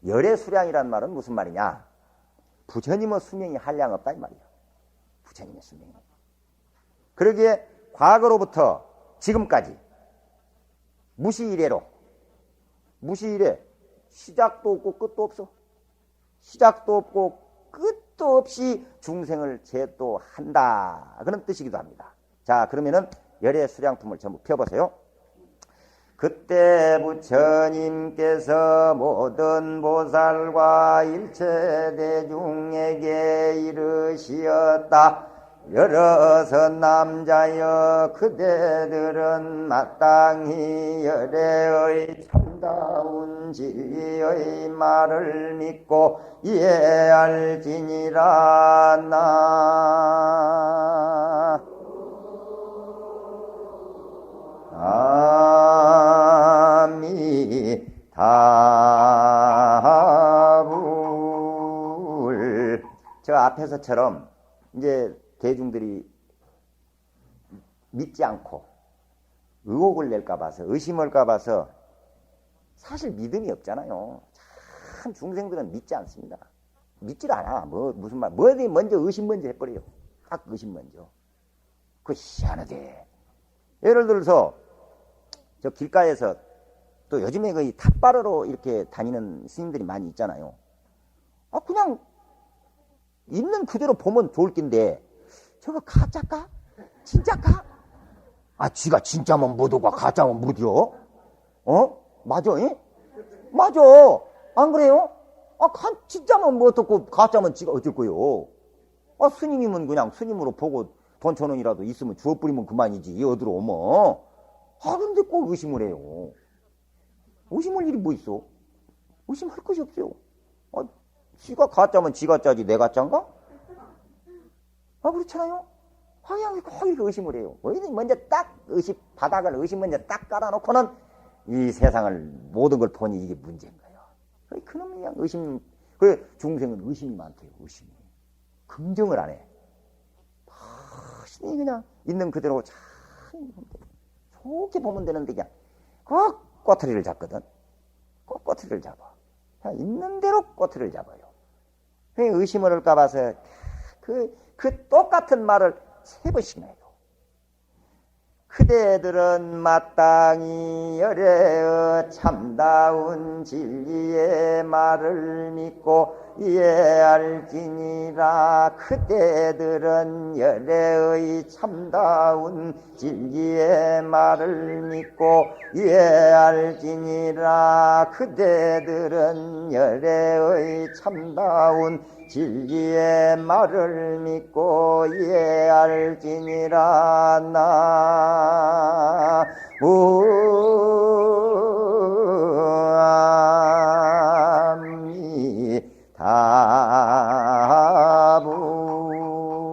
열의 수량이란 말은 무슨 말이냐? 부처님의 수명이 한량 없다 이 말이야. 부처님의 수명이. 그러기에 과거로부터 지금까지 무시이래로, 무시이래, 시작도 없고 끝도 없어. 시작도 없고 끝도 없이 중생을 제도한다, 그런 뜻이기도 합니다. 자, 그러면은 열의 수량품을 전부 펴보세요. 그때 부처님께서 모든 보살과 일체 대중에게 이르시었다. 여러섯 남자여, 그대들은 마땅히 열애의 참다운 진리의 말을 믿고 이해할지니라. 나 아미타불. 저 앞에서처럼 이제 대중들이 믿지 않고 의혹을 낼까 봐서, 의심할까 봐서, 사실 믿음이 없잖아요. 참 중생들은 믿지 않습니다. 믿질 않아. 무슨 말, 뭐든지 먼저 의심 먼저 해버려요. 딱 의심 먼저. 그거 희한하대. 예를 들어서 저 길가에서 또 요즘에 거의 탑바르로 이렇게 다니는 스님들이 많이 있잖아요. 그냥 있는 그대로 보면 좋을 낀데 저거 가짜까? 진짜까? 지가 진짜면 못오고 가짜면 못이요? 맞아, 예? 맞아. 안 그래요? 진짜면 뭐 어떻고 가짜면 지가 어쩔 거요? 스님이면 그냥 스님으로 보고 돈 1,000원이라도 있으면 주워버리면 그만이지, 어디로 오면. 근데 꼭 의심을 해요. 의심할 일이 뭐 있어? 의심할 것이 없어요. 지가 가짜면 지가 짜지 내 가짜인가? 그렇잖아요. 그냥 꼭 이렇게 의심을 해요. 먼저 딱 바닥을 의심 먼저 딱 깔아놓고는 이 세상을 모든 걸 보니 이게 문제인 거예요. 그놈이 그냥 의심. 그래, 중생은 의심이 많대요. 의심이. 긍정을 안 해. 그냥 있는 그대로 참 좋게 보면 되는데 그냥 꼭 꼬투리를 잡거든. 꼭 꼬투리를 잡아. 그냥 있는 대로 꼬투리를 잡아요. 의심을 할까 봐서 그 똑같은 말을 3번씩이나 해요. 그대들은 마땅히 열애의 참다운 진리의 말을 믿고 이해할지니라. 그대들은 열애의 참다운 진리의 말을 믿고 이해할지니라. 그대들은 열애의 참다운 진리의 말을 믿고 이해할지니라.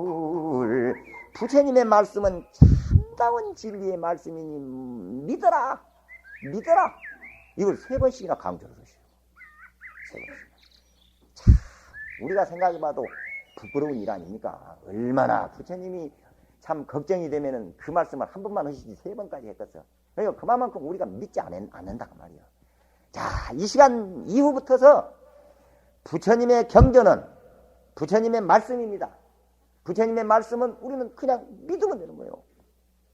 나무아미타불. 부처님의 말씀은 참다운 진리의 말씀이니 믿어라, 믿어라. 이걸 3번씩이나 강조를 하셔요. 3번씩. 우리가 생각해봐도 부끄러운 일 아닙니까? 얼마나 부처님이 참 걱정이 되면은 그 말씀을 한 번만 하시지 3번까지 했겠어. 그러니까 그만큼 우리가 믿지 않는다 그 말이야. 자, 이 시간 이후부터서 부처님의 경전은 부처님의 말씀입니다. 부처님의 말씀은 우리는 그냥 믿으면 되는 거예요.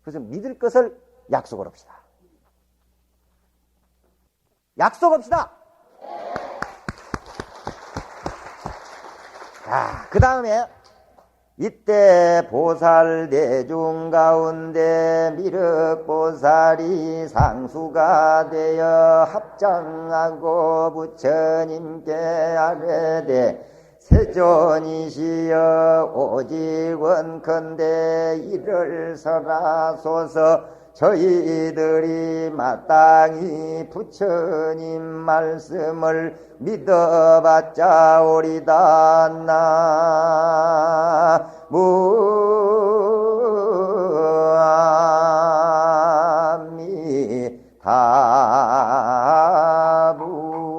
그래서 믿을 것을 약속을 합시다. 약속합시다. 자, 그 다음에 이때 보살 대중 가운데 미륵보살이 상수가 되어 합장하고 부처님께 아뢰되 세존이시여 오직 원컨대 이를 설하소서. 저희들이 마땅히 부처님 말씀을 믿어봤자 오리다.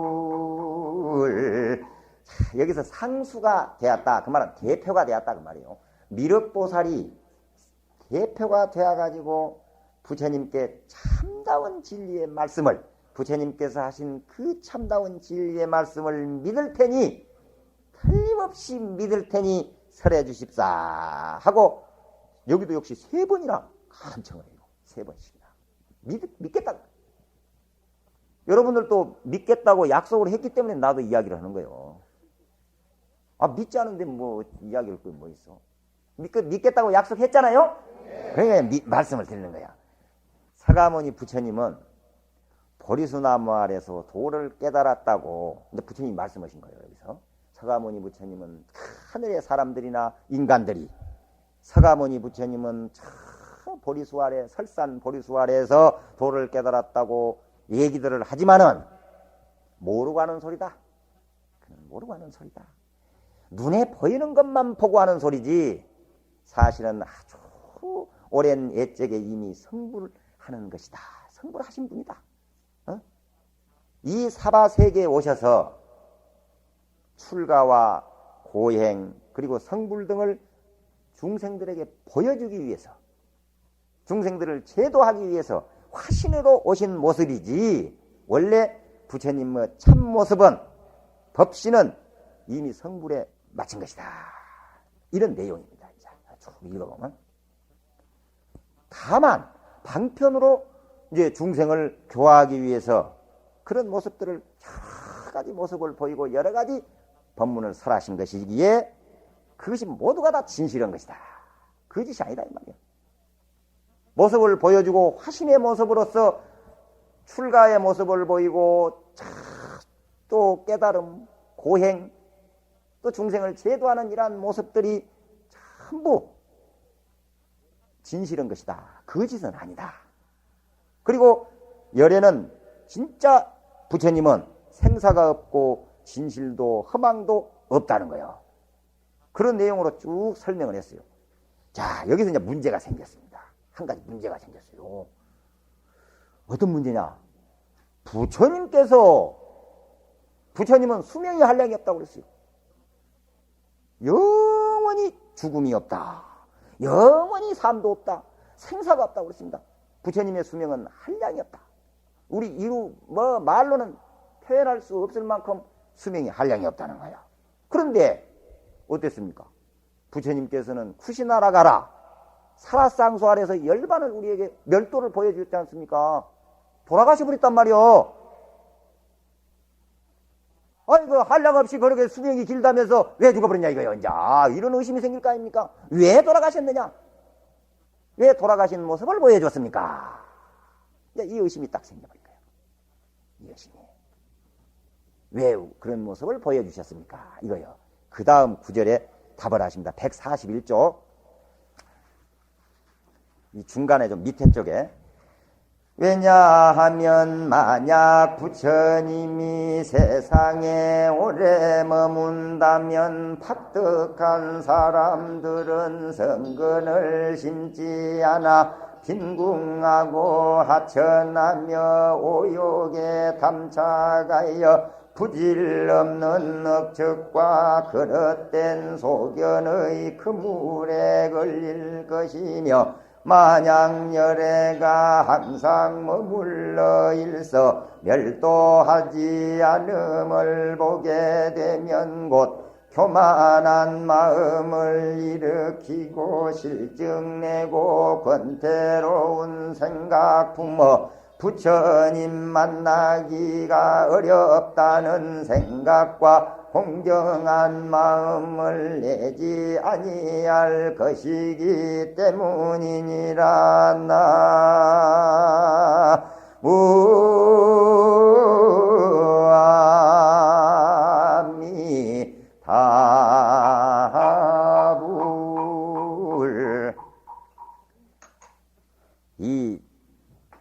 나무아미타불. 여기서 상수가 되었다 그 말은 대표가 되었다 그 말이에요. 미륵보살이 대표가 되어가지고 부처님께 참다운 진리의 말씀을 부처님께서 하신 그 참다운 진리의 말씀을 믿을 테니 틀림없이 믿을 테니 설해 주십사 하고 여기도 역시 3번이나 간청을 해요. 3번씩이나 믿겠다. 여러분들도 믿겠다고 약속을 했기 때문에 나도 이야기를 하는 거예요. 믿지 않은데 뭐 이야기할 거 뭐 있어. 믿겠다고 약속했잖아요. 그러니까 말씀을 드리는 거야. 서가모니 부처님은 보리수나무 아래서 도를 깨달았다고 근데 부처님이 말씀하신 거예요. 여기서 서가모니 부처님은 하늘의 사람들이나 인간들이 서가모니 부처님은 보리수 아래 설산 보리수 아래에서 도를 깨달았다고 얘기들을 하지만은 모르고 하는 소리다. 모르고 하는 소리다. 눈에 보이는 것만 보고 하는 소리지 사실은 아주 오랜 옛적에 이미 성불하는 것이다. 성불하신 분이다. 이 사바세계에 오셔서 출가와 고행 그리고 성불 등을 중생들에게 보여주기 위해서 중생들을 제도하기 위해서 화신으로 오신 모습이지 원래 부처님의 참모습은 법신은 이미 성불에 마친 것이다. 이런 내용입니다. 쭉 읽어보면 다만 방편으로 이제 중생을 교화하기 위해서 그런 모습들을 여러 가지 모습을 보이고 여러 가지 법문을 설하신 것이기에 그것이 모두가 다 진실한 것이다. 거짓이 아니다 이 말이에요. 모습을 보여주고 화신의 모습으로서 출가의 모습을 보이고 또 깨달음, 고행, 또 중생을 제도하는 이러한 모습들이 전부 진실한 것이다. 거짓은 아니다. 그리고 열애는 진짜 부처님은 생사가 없고 진실도 허망도 없다는 거예요. 그런 내용으로 쭉 설명을 했어요. 자, 여기서 이제 문제가 생겼습니다. 한 가지 문제가 생겼어요. 어떤 문제냐? 부처님은 수명이 한량이 없다고 그랬어요. 영원히 죽음이 없다. 영원히 삶도 없다. 생사가 없다고 그랬습니다. 부처님의 수명은 한량이 없다. 우리 말로는 표현할 수 없을 만큼 수명이 한량이 없다는 거야. 그런데 어땠습니까? 부처님께서는 쿠시나라 가라 사라쌍수 아래서 열반을 우리에게 멸도를 보여주셨지 않습니까? 돌아가셔 버렸단 말이요. 아이고 한량 없이 그렇게 수명이 길다면서 왜 죽어버렸냐 이거예요. 이제 이런 의심이 생길 거 아닙니까? 왜 돌아가셨느냐? 왜 돌아가신 모습을 보여줬습니까? 이제 이 의심이 딱 생겨버릴 거예요. 이 의심이. 왜 그런 모습을 보여주셨습니까? 이거요. 그 다음 구절에 답을 하십니다. 141조. 이 중간에 좀 밑에 쪽에. 왜냐하면 만약 부처님이 세상에 오래 머문다면 팍득한 사람들은 성근을 심지 않아 빈궁하고 하천하며 오욕에 담착하여 부질없는 억측과 그릇된 소견의 그물에 걸릴 것이며 만약 열애가 항상 머물러 일서 멸도하지 않음을 보게 되면 곧 교만한 마음을 일으키고 실증내고 권태로운 생각 품어 부처님 만나기가 어렵다는 생각과 공경한 마음을 내지 아니할 것이기 때문이니라. 나무아미타불. 이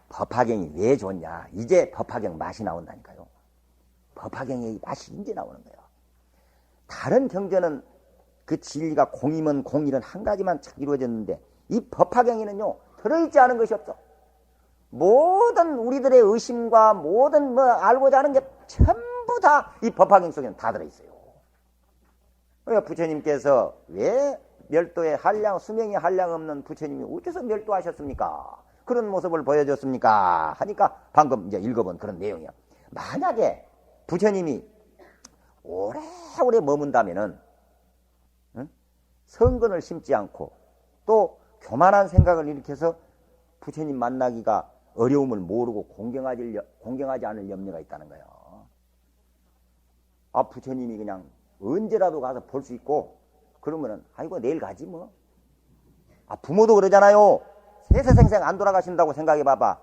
법화경이 왜 좋냐? 이제 법화경 맛이 나온다니까요. 법화경의 맛이 이제 나오는 거예요. 다른 경전은 그 진리가 공이면 공일은 한 가지만 착 이루어졌는데 이 법화경에는요 들어있지 않은 것이 없어. 모든 우리들의 의심과 모든 알고자 하는 게 전부 다 이 법화경 속에는 다 들어있어요. 그러니까 부처님께서 왜 멸도의 한량 수명이 한량 없는 부처님이 어째서 멸도하셨습니까? 그런 모습을 보여줬습니까? 하니까 방금 이제 읽어본 그런 내용이야. 만약에 부처님이 오래오래 머문다면은, 응? 성근을 심지 않고 또 교만한 생각을 일으켜서 부처님 만나기가 어려움을 모르고 공경하지 않을 염려가 있다는 거예요. 아, 부처님이 그냥 언제라도 가서 볼 수 있고, 그러면은, 아이고, 내일 가지, 뭐. 아, 부모도 그러잖아요. 세세생생 안 돌아가신다고 생각해 봐봐.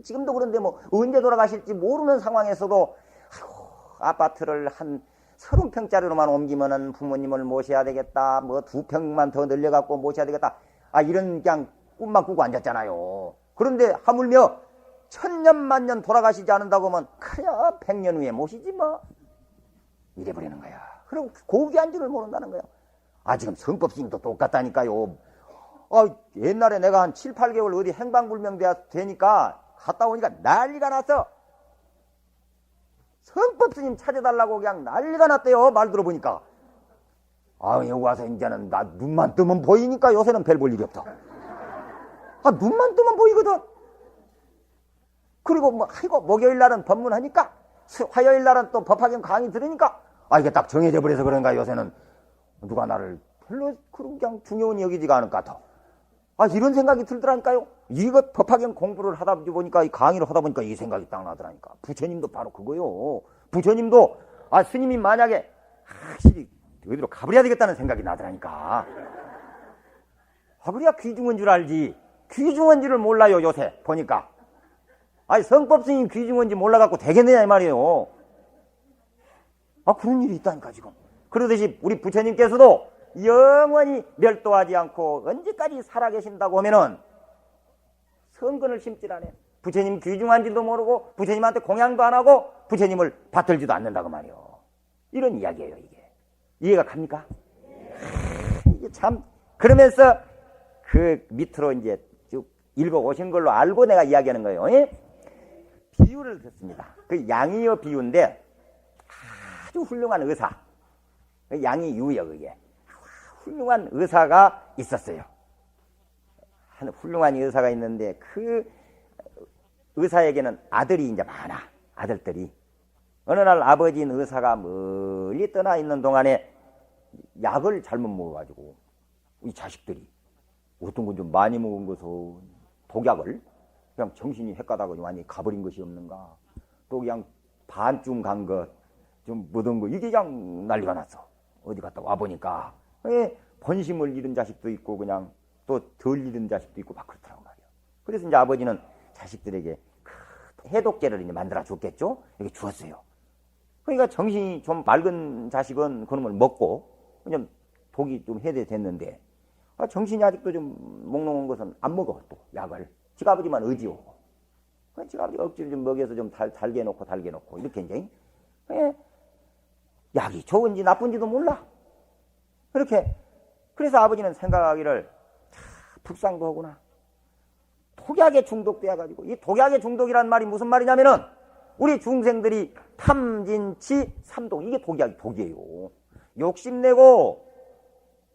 지금도 그런데 뭐, 언제 돌아가실지 모르는 상황에서도, 아이고, 아파트를 한 30평짜리로만 옮기면은 부모님을 모셔야 되겠다. 뭐, 2평만 더 늘려갖고 모셔야 되겠다. 아, 이런 그냥 꿈만 꾸고 앉았잖아요. 그런데 하물며, 1000년 만년 돌아가시지 않는다고 하면, 그래, 100년 후에 모시지 뭐. 이래버리는 거야. 그리고 고귀한 줄을 모른다는 거야. 아, 지금 성법스님도 똑같다니까요. 옛날에 내가 한 7, 8개월 어디 행방불명 되니까 갔다 오니까 난리가 났어. 성법스님 찾아달라고 그냥 난리가 났대요. 말 들어보니까. 아, 여기 와서 이제는 나 눈만 뜨면 보이니까 요새는 별 볼 일이 없다. 아, 눈만 뜨면 보이거든. 그리고 뭐, 아이고, 목요일 날은 법문하니까, 화요일 날은 또 법화경 강의 들으니까, 아, 이게 딱 정해져 버려서 그런가, 요새는. 누가 나를 별로 그냥 중요한 여기지가 않을 것 같아. 아, 이런 생각이 들더라니까요. 이거 법화경 공부를 하다 보니까, 이 강의를 하다 보니까 이 생각이 딱 나더라니까. 부처님도 바로 그거요. 부처님도, 아, 스님이 만약에, 확실히, 어디로 가버려야 되겠다는 생각이 나더라니까. 아, 그래야 귀중한 줄 알지. 귀중한 줄을 몰라요, 요새, 보니까. 아니, 성법스님 귀중한지 몰라갖고 되겠느냐, 이 말이에요. 아, 그런 일이 있다니까, 지금. 그러듯이 우리 부처님께서도 영원히 멸도하지 않고 언제까지 살아계신다고 하면은 성근을 심질 않아요. 부처님 귀중한지도 모르고 부처님한테 공양도 안 하고 부처님을 받들지도 않는다고 말이에요. 이런 이야기예요, 이게. 이해가 갑니까? 이게 참, 그러면서 그 밑으로 이제 쭉 읽어오신 걸로 알고 내가 이야기하는 거예요. 비유를 듣습니다. 그 양이여 비유인데 아주 훌륭한 의사. 양이 유여, 그게. 훌륭한 의사가 있었어요. 한 훌륭한 의사가 있는데 그 의사에게는 아들이 이제 많아. 아들들이. 어느 날 아버지인 의사가 멀리 떠나 있는 동안에 약을 잘못 먹어가지고 이 자식들이 어떤 건 좀 많이 먹은 것은 독약을 그냥 정신이 헷가다가 완전히 가버린 것이 없는가. 또 그냥 반쯤 간 것, 좀 묻은 거, 이게 그냥 난리가 났어. 어디 갔다 와보니까. 본심을 잃은 자식도 있고, 그냥 또 덜 잃은 자식도 있고, 막 그렇더라고 말이야. 그래서 이제 아버지는 자식들에게 해독제를 이제 만들어 줬겠죠? 이렇게 주었어요. 그러니까 정신이 좀 맑은 자식은 그놈을 먹고, 그냥 독이 좀 해제됐는데, 정신이 아직도 좀 몽롱한 것은 안 먹어, 또, 약을. 지가 아버지만 의지오고. 지가 아버지가 억지로 좀 먹여서 좀 달게 해놓고, 이렇게 이제. 약이 좋은지 나쁜지도 몰라. 그렇게. 그래서 아버지는 생각하기를, 불쌍도 하구나. 독약에 중독되어가지고, 이 독약에 중독이란 말이 무슨 말이냐면은, 우리 중생들이 탐진치 삼독, 이게 독이에요. 욕심내고,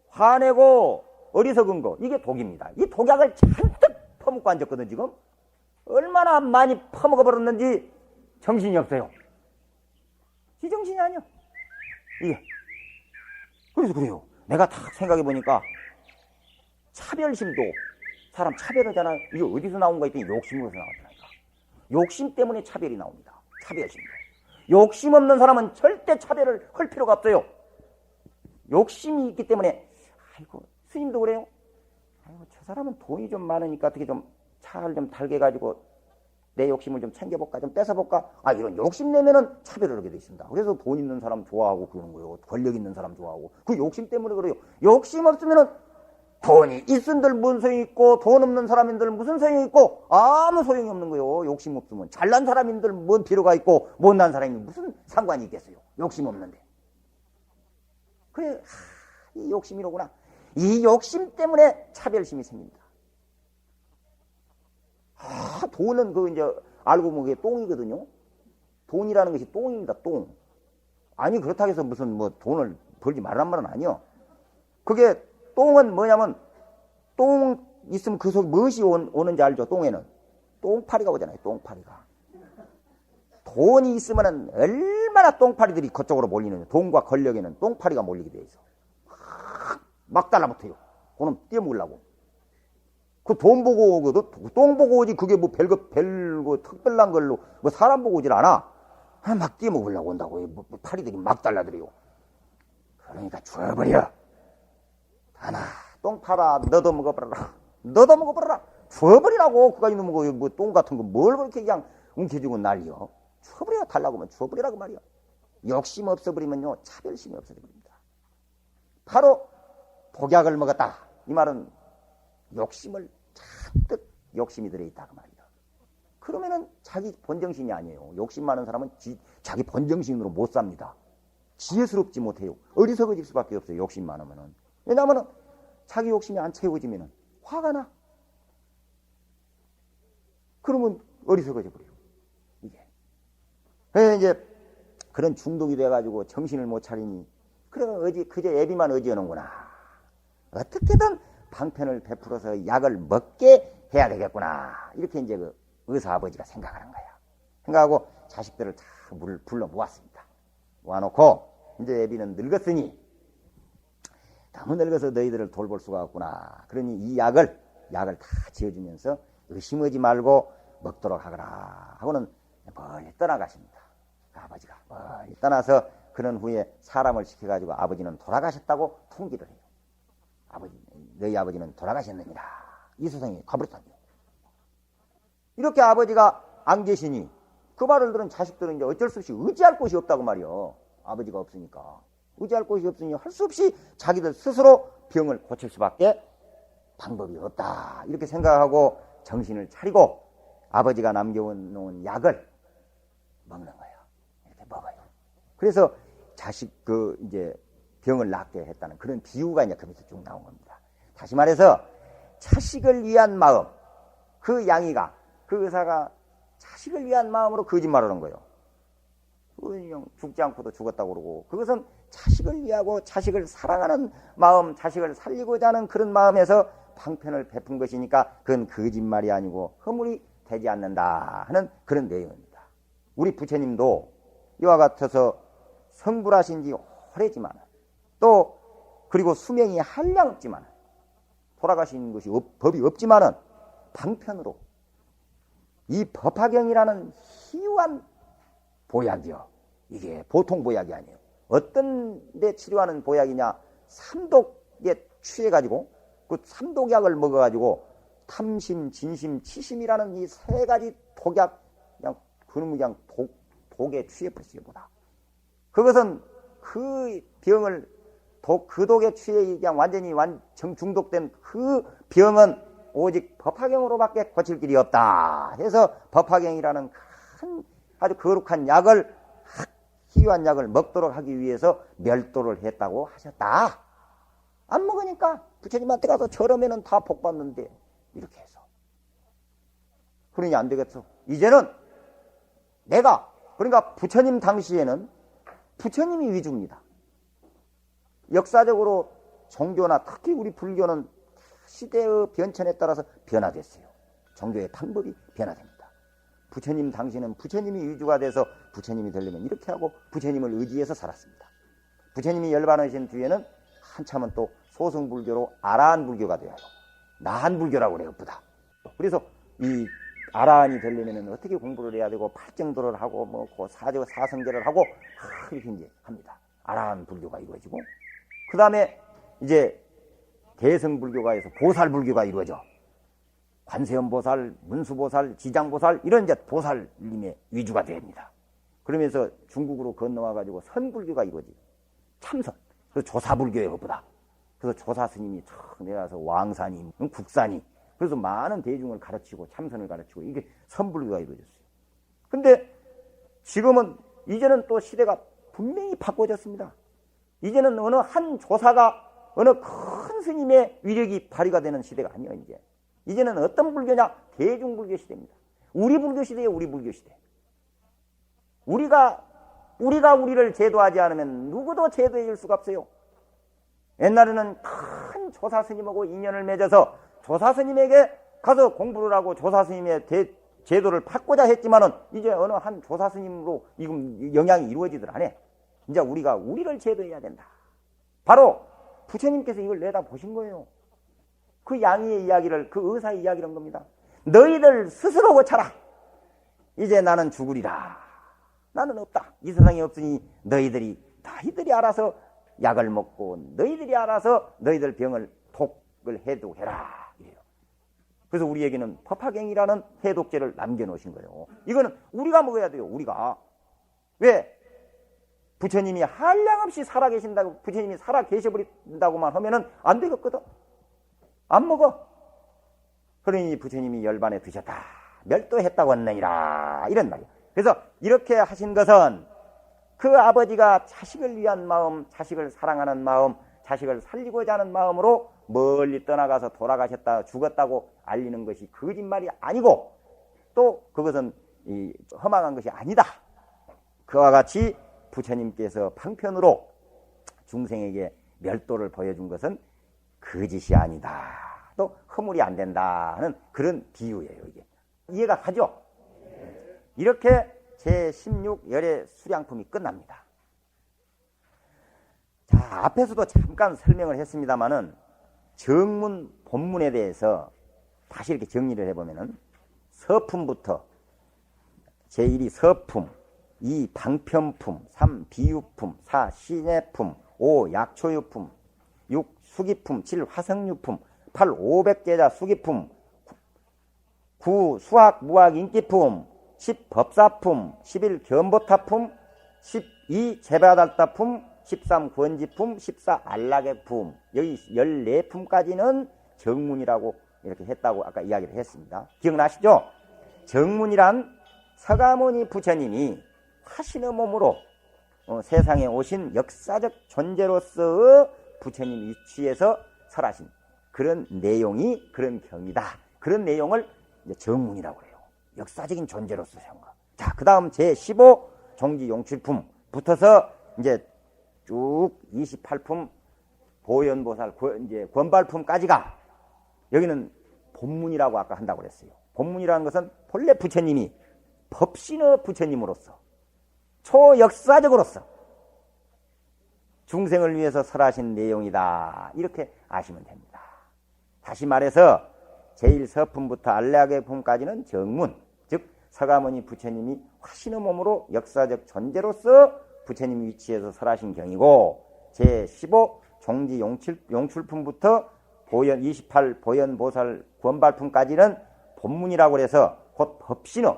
화내고, 어리석은 거, 이게 독입니다. 이 독약을 잔뜩 퍼먹고 앉았거든, 지금. 얼마나 많이 퍼먹어버렸는지 정신이 없어요. 이 정신이 아니야. 이게. 그래서 그래요. 내가 딱 생각해보니까 차별심도, 사람 차별하잖아. 이게 어디서 나온 거 있더니 욕심으로서 나왔다니까. 욕심 때문에 차별이 나옵니다. 차별심도. 욕심 없는 사람은 절대 차별을 할 필요가 없어요. 욕심이 있기 때문에, 아이고, 스님도 그래요. 아이고, 저 사람은 돈이 좀 많으니까 어떻게 좀 차를 좀 달게 가지고 내 욕심을 좀 챙겨볼까, 좀 뺏어볼까. 이런 욕심 내면은 차별을 하게 돼 있습니다. 그래서 돈 있는 사람 좋아하고 그러는 거예요. 권력 있는 사람 좋아하고. 그 욕심 때문에 그래요. 욕심 없으면은 돈이 있은들 무슨 소용이 있고, 돈 없는 사람인들 무슨 소용이 있고, 아무 소용이 없는 거예요. 욕심 없으면. 잘난 사람인들 뭔 필요가 있고, 못난 사람이 무슨 상관이 있겠어요. 욕심 없는데. 그래, 이 욕심이로구나. 이 욕심 때문에 차별심이 생깁니다. 돈은 이제 알고 보면 그게 똥이거든요. 돈이라는 것이 똥입니다, 똥. 아니, 그렇다고 해서 무슨 뭐 돈을 벌지 말란 말은 아니요. 그게 똥은 뭐냐면, 있으면 그 속에 무엇이 오는지 알죠? 똥에는 똥파리가 오잖아요. 똥파리가. 돈이 있으면은 얼마나 똥파리들이 그쪽으로 몰리는, 돈과 권력에는 똥파리가 몰리게 돼 있어. 막 달라붙어요. 그놈 떼먹으려고. 그 돈 보고 오거든. 똥 보고 오지. 그게 뭐 별거 특별한 걸로 뭐 사람 보고 오질 않아. 막 떼먹으려고 온다고. 뭐 파리들이 막 달라들어요. 그러니까 죽어버려. 하나 똥 팔아. 너도 먹어버려라. 너도 먹어버려라. 죽어버리라고. 그가 있는 뭐 똥 같은 거 뭘 그렇게 그냥 움켜쥐고 난리여. 죽어버려. 달라고 하면 죽어버리라고 말이야. 욕심 없어버리면요 차별심이 없어져버립니다. 바로 독약을 먹었다. 이 말은 욕심을 잔뜩 욕심이 들어있다 그 말이야. 그러면은 자기 본정신이 아니에요. 욕심 많은 사람은 자기 본정신으로 못 삽니다. 지혜스럽지 못해요. 어리석어질 수밖에 없어요. 욕심 많으면은. 왜냐하면은 자기 욕심이 안 채워지면은 화가 나. 그러면 어리석어져 버려요. 이게. 그래서 이제 그런 중독이 돼가지고 정신을 못 차리니 그래 그저 애비만 의지하는구나. 어떻게든 방편을 베풀어서 약을 먹게 해야 되겠구나. 이렇게 이제 그 의사 아버지가 생각하는 거야. 생각하고 자식들을 다 불러 모았습니다. 모아놓고 이제 애비는 늙었으니 너무 늙어서 너희들을 돌볼 수가 없구나. 그러니 이 약을 다 지어주면서 의심하지 말고 먹도록 하거라 하고는 멀리 떠나가십니다. 아버지가 멀리 떠나서 그런 후에 사람을 시켜가지고 아버지는 돌아가셨다고 통지를 해요. 너희 아버지는 돌아가셨느니라. 이수성이 가버렸다니. 이렇게 아버지가 안 계시니 그 말을 들은 자식들은 이제 어쩔 수 없이 의지할 곳이 없다고 말이요. 아버지가 없으니까. 의지할 곳이 없으니 할 수 없이 자기들 스스로 병을 고칠 수밖에 방법이 없다. 이렇게 생각하고 정신을 차리고 아버지가 남겨놓은 약을 먹는 거예요. 이렇게 먹어요. 그래서 자식 이제 병을 낫게 했다는 그런 비유가 이제 거기서 쭉 나온 겁니다. 다시 말해서 자식을 위한 마음, 그 양이가, 그 의사가 자식을 위한 마음으로 거짓말을 하는 거예요. 그냥 죽지 않고도 죽었다고 그러고, 그것은 자식을 위하고 자식을 사랑하는 마음, 자식을 살리고자 하는 그런 마음에서 방편을 베푼 것이니까 그건 거짓말이 아니고 허물이 되지 않는다 하는 그런 내용입니다. 우리 부처님도 이와 같아서 성불하신 지 오래지만 또 그리고 수명이 한량없지만 돌아가신 것이 법이 없지만은 방편으로 이 법화경이라는 희유한 보약이요. 이게 보통 보약이 아니에요. 어떤 데 치료하는 보약이냐? 삼독에 취해가지고 그 삼독약을 먹어가지고 탐심, 진심, 치심이라는 이 세 가지 독약 그냥 독에 취해버렸어요. 보다. 그것은 그 병을 그 독에 취해 그냥 완전히 중독된 그 병은 오직 법화경으로밖에 고칠 길이 없다. 해서 법화경이라는 큰 아주 거룩한 약을 희유한 약을 먹도록 하기 위해서 멸도를 했다고 하셨다. 안 먹으니까 부처님한테 가서 저러면은 다 복받는데 이렇게 해서 그러니 안 되겠어. 이제는 내가 그러니까 부처님 당시에는 부처님이 위주입니다. 역사적으로 종교나 특히 우리 불교는 시대의 변천에 따라서 변화됐어요. 종교의 방법이 변화됩니다. 부처님 당시는 부처님이 위주가 돼서 부처님이 되려면 이렇게 하고 부처님을 의지해서 살았습니다. 부처님이 열반하신 뒤에는 한참은 또 소승불교로 아라한 불교가 되어요. 나한 불교라고 그래요. 보다. 그래서 이 아라한이 되려면 어떻게 공부를 해야 되고 팔정도를 하고 뭐 사성제를 하고 이렇게 이제 합니다. 아라한 불교가 이루어지고 그 다음에 이제 대승불교가 해서 보살불교가 이루어져. 관세음보살, 문수보살, 지장보살 이런 이제 보살님의 위주가 됩니다. 그러면서 중국으로 건너와가지고 선불교가 이루어지고 참선, 그래서 조사불교의 법보다. 그래서 조사스님이 탁 내려와서 왕산이, 국산이 그래서 많은 대중을 가르치고 참선을 가르치고 이게 선불교가 이루어졌어요. 근데 지금은 이제는 또 시대가 분명히 바꿔졌습니다. 이제는 어느 한 조사가 어느 큰 스님의 위력이 발휘가 되는 시대가 아니에요. 이제는 어떤 불교냐? 대중불교 시대입니다. 우리 불교 시대예요. 우리 불교 시대. 우리가 우리를 제도하지 않으면 누구도 제도해 줄 수가 없어요. 옛날에는 큰 조사 스님하고 인연을 맺어서 조사스님에게 가서 공부를 하고 조사스님의 제도를 받고자 했지만은 이제 어느 한 조사스님으로 지금 영향이 이루어지들 않아. 이제 우리가 우리를 제도해야 된다. 바로 부처님께서 이걸 내다 보신 거예요. 그 양의의 이야기를, 그 의사의 이야기를 한 겁니다. 너희들 스스로 고쳐라. 이제 나는 죽으리라. 나는 없다. 이 세상에 없으니 너희들이 알아서 약을 먹고 너희들이 알아서 너희들 병을 독을 해독해라. 이래요. 그래서 우리에게는 법화경이라는 해독제를 남겨놓으신 거예요. 이거는 우리가 먹어야 돼요. 우리가. 왜? 부처님이 한량없이 살아계신다고, 부처님이 살아계셔버린다고만 하면은 안 되겠거든. 안 먹어. 그러니 부처님이 열반에 드셨다. 멸도했다고 했느니라. 이런 말이야. 그래서 이렇게 하신 것은 그 아버지가 자식을 위한 마음, 자식을 사랑하는 마음, 자식을 살리고자 하는 마음으로 멀리 떠나가서 돌아가셨다, 죽었다고 알리는 것이 거짓말이 아니고 또 그것은 허망한 것이 아니다. 그와 같이 부처님께서 방편으로 중생에게 멸도를 보여준 것은 거짓이 아니다. 또 허물이 안 된다는 그런 비유예요. 이게 이해가 가죠? 이렇게 제16 열애 수량품이 끝납니다. 자, 앞에서도 잠깐 설명을 했습니다마는 정문, 본문에 대해서 다시 이렇게 정리를 해보면은 서품부터 제1이 서품, 2 방편품, 3 비유품, 4 시내품, 5 약초유품, 6 수기품, 7 화성유품, 8 500계자 수기품, 9 수학 무학 인기품, 10 법사품, 11 견보타품, 12 제바달타품, 13 권지품, 14 안락의품. 여기 14품까지는 정문이라고 이렇게 했다고 아까 이야기를 했습니다. 기억나시죠? 정문이란 서가모니 부처님이 화신의 몸으로 세상에 오신 역사적 존재로서의 부처님 위치에서 설하신 그런 내용이 그런 경이다. 그런 내용을 이제 정문이라고 해요. 역사적인 존재로서 한 거. 자, 그 다음 제15 종지 용출품 붙어서 이제 쭉 28품 보현보살 이제 권발품까지가 여기는 본문이라고 아까 한다고 그랬어요. 본문이라는 것은 본래 부처님이 법신의 부처님으로서 초역사적으로서 중생을 위해서 설하신 내용이다. 이렇게 아시면 됩니다. 다시 말해서 제1서품부터 안락의 품까지는 정문, 즉 서가모니 부처님이 화신의 몸으로 역사적 존재로서 부처님 위치에서 설하신 경이고, 제15 종지 용출품부터 보현 28 보현보살 권발품까지는 본문이라고 해서 곧 법신의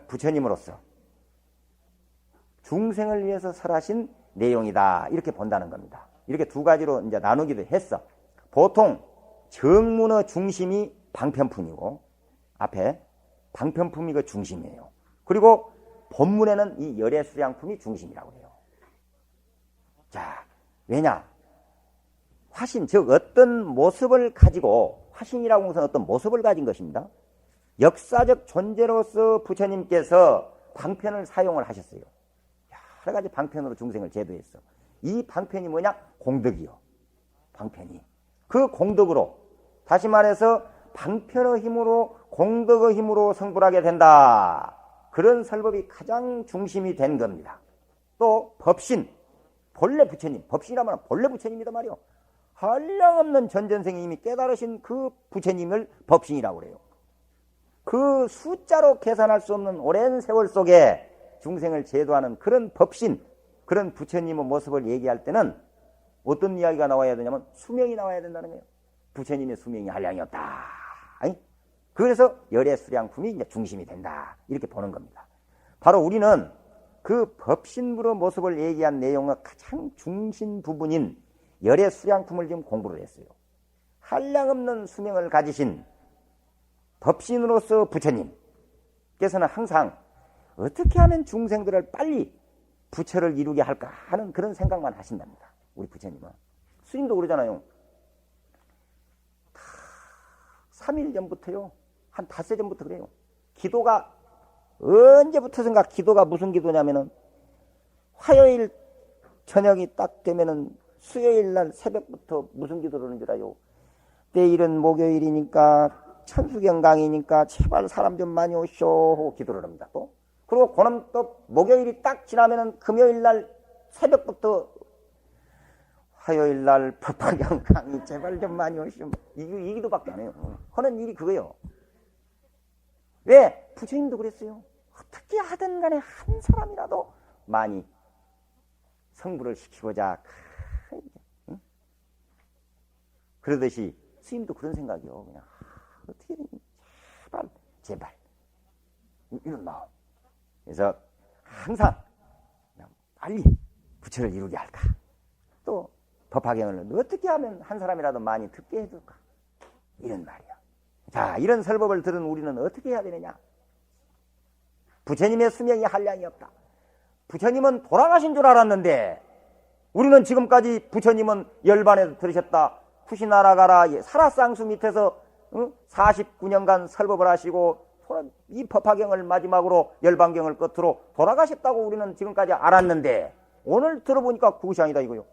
부처님으로서 중생을 위해서 설하신 내용이다. 이렇게 본다는 겁니다. 이렇게 두 가지로 이제 나누기도 했어. 보통 정문의 중심이 방편품이고 앞에 방편품이 그 중심이에요. 그리고 본문에는 이 열애수량품이 중심이라고 해요. 자, 왜냐? 화신, 즉 어떤 모습을 가지고, 화신이라고 하는 것은 어떤 모습을 가진 것입니다. 역사적 존재로서 부처님께서 방편을 사용을 하셨어요. 여러 가지 방편으로 중생을 제도했어. 이 방편이 뭐냐? 공덕이요. 방편이. 그 공덕으로, 다시 말해서 방편의 힘으로, 공덕의 힘으로 성불하게 된다. 그런 설법이 가장 중심이 된 겁니다. 또 법신, 본래 부처님, 법신이라면 본래 부처님이다 말이요. 한량없는 전전생이 이미 깨달으신 그 부처님을 법신이라고 그래요. 그 숫자로 계산할 수 없는 오랜 세월 속에 중생을 제도하는 그런 법신, 그런 부처님의 모습을 얘기할 때는 어떤 이야기가 나와야 되냐면 수명이 나와야 된다는 거예요. 부처님의 수명이 한량이 없다. 아니? 그래서 열애 수량품이 이제 중심이 된다. 이렇게 보는 겁니다. 바로 우리는 그 법신부의 모습을 얘기한 내용의 가장 중심 부분인 열애 수량품을 지금 공부를 했어요. 한량없는 수명을 가지신 법신으로서 부처님께서는 항상 어떻게 하면 중생들을 빨리 부처를 이루게 할까 하는 그런 생각만 하신답니다. 우리 부처님은. 스님도 그러잖아요. 3일 전부터요. 한 닷새 전부터 그래요. 기도가 언제부터선가 기도가 무슨 기도냐면은 화요일 저녁이 딱 되면은 수요일 날 새벽부터 무슨 기도를 하는 줄 알아요? 때 이런 목요일이니까 천수경강이니까 제발 사람 좀 많이 오쇼 하고 기도를 합니다. 또 그리고 그놈 또 목요일이 딱 지나면은 금요일 날 새벽부터 화요일 날 법화경 강의 제발 좀 많이 오시오. 이 기도밖에 안 해요. 하는 일이 그거예요. 왜? 부처님도 그랬어요. 어떻게 하든 간에 한 사람이라도 많이 성불을 시키고자. 응? 그러듯이 스님도 그런 생각이요. 그냥 어떻게든 제발 이런 마음. 그래서 항상 그냥 빨리 부처를 이루게 할까. 또 법화경을 어떻게 하면 한 사람이라도 많이 듣게 해줄까. 이런 말이야. 자, 이런 설법을 들은 우리는 어떻게 해야 되느냐. 부처님의 수명이 한량이 없다. 부처님은 돌아가신 줄 알았는데 우리는 지금까지 부처님은 열반에서 들으셨다. 후시나라가라 사라쌍수 밑에서 49년간 설법을 하시고 이 법화경을 마지막으로 열반경을 끝으로 돌아가셨다고 우리는 지금까지 알았는데 오늘 들어보니까 그것이 아니다 이거요.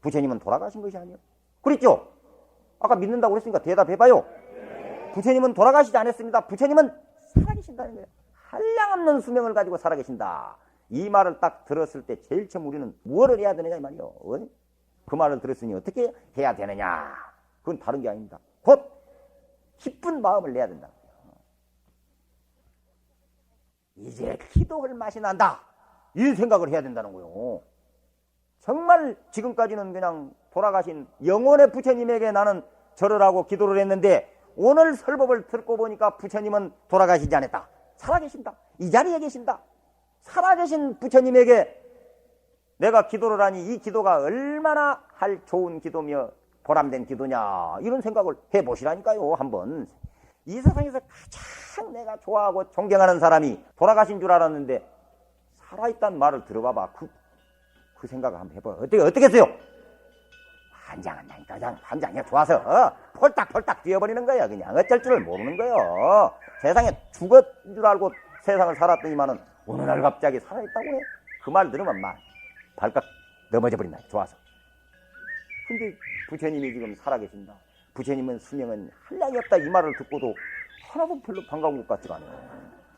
부처님은 돌아가신 것이 아니에요. 그랬죠? 아까 믿는다고 그랬으니까 대답해봐요. 부처님은 돌아가시지 않았습니다. 부처님은 살아계신다는 거예요. 한량없는 수명을 가지고 살아계신다. 이 말을 딱 들었을 때 제일 처음 우리는 무엇을 해야 되느냐 이 말이요. 그 말을 들었으니 어떻게 해야 되느냐. 그건 다른 게 아닙니다. 곧 기쁜 마음을 내야 된다. 이제 기도할 맛이 난다. 이 생각을 해야 된다는 거예요. 정말 지금까지는 그냥 돌아가신 영원의 부처님에게 나는 절을 하고 기도를 했는데 오늘 설법을 듣고 보니까 부처님은 돌아가시지 않았다. 살아계신다. 이 자리에 계신다. 살아계신 부처님에게 내가 기도를 하니 이 기도가 얼마나 할 좋은 기도며 보람된 기도냐 이런 생각을 해보시라니까요. 한번 이 세상에서 가장 내가 좋아하고 존경하는 사람이 돌아가신 줄 알았는데 살아있다는 말을 들어봐봐. 그 생각을 한번 해봐. 어떻겠어요? 환장한다니까. 그냥 환장이 좋아서 폴딱폴딱 뛰어버리는 거야. 그냥 어쩔 줄을 모르는 거예요. 세상에 죽었는 줄 알고 세상을 살았더니만은 어느 날 갑자기 살아있다고 해. 그 말 들으면 막 발칵 넘어져 버린다. 좋아서. 근데 부처님이 지금 살아계신다. 부처님은 수명은 한량이 없다. 이 말을 듣고도 하나도 별로 반가운 것 같지가 않아요.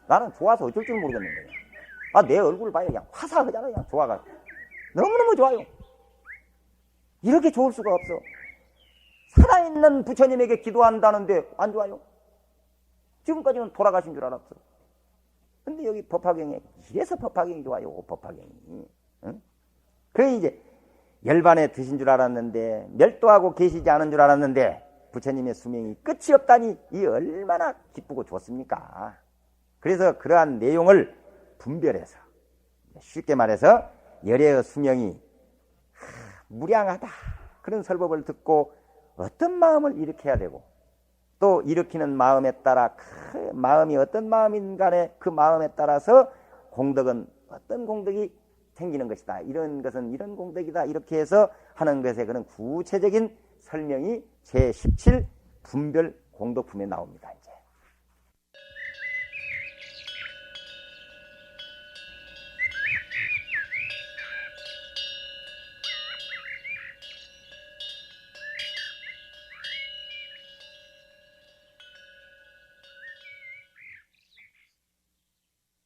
나는 좋아서 어쩔 줄 모르겠는 거예요. 내 얼굴을 봐요. 그냥 화사하잖아요. 그냥 좋아가. 너무너무 좋아요. 이렇게 좋을 수가 없어. 살아있는 부처님에게 기도한다는데 안 좋아요? 지금까지는 돌아가신 줄 알았어. 근데 여기 법화경에 이래서 법화경이 좋아요. 법화경이. 응? 그래 이제 열반에 드신 줄 알았는데 멸도하고 계시지 않은 줄 알았는데 부처님의 수명이 끝이 없다니 이 얼마나 기쁘고 좋습니까? 그래서 그러한 내용을 분별해서 쉽게 말해서 열애의 수명이 무량하다. 그런 설법을 듣고 어떤 마음을 일으켜야 되고 또 일으키는 마음에 따라 그 마음이 어떤 마음인 간에 그 마음에 따라서 공덕은 어떤 공덕이 생기는 것이다. 이런 것은 이런 공덕이다. 이렇게 해서 하는 것에 그런 구체적인 설명이 제17 분별 공덕품에 나옵니다.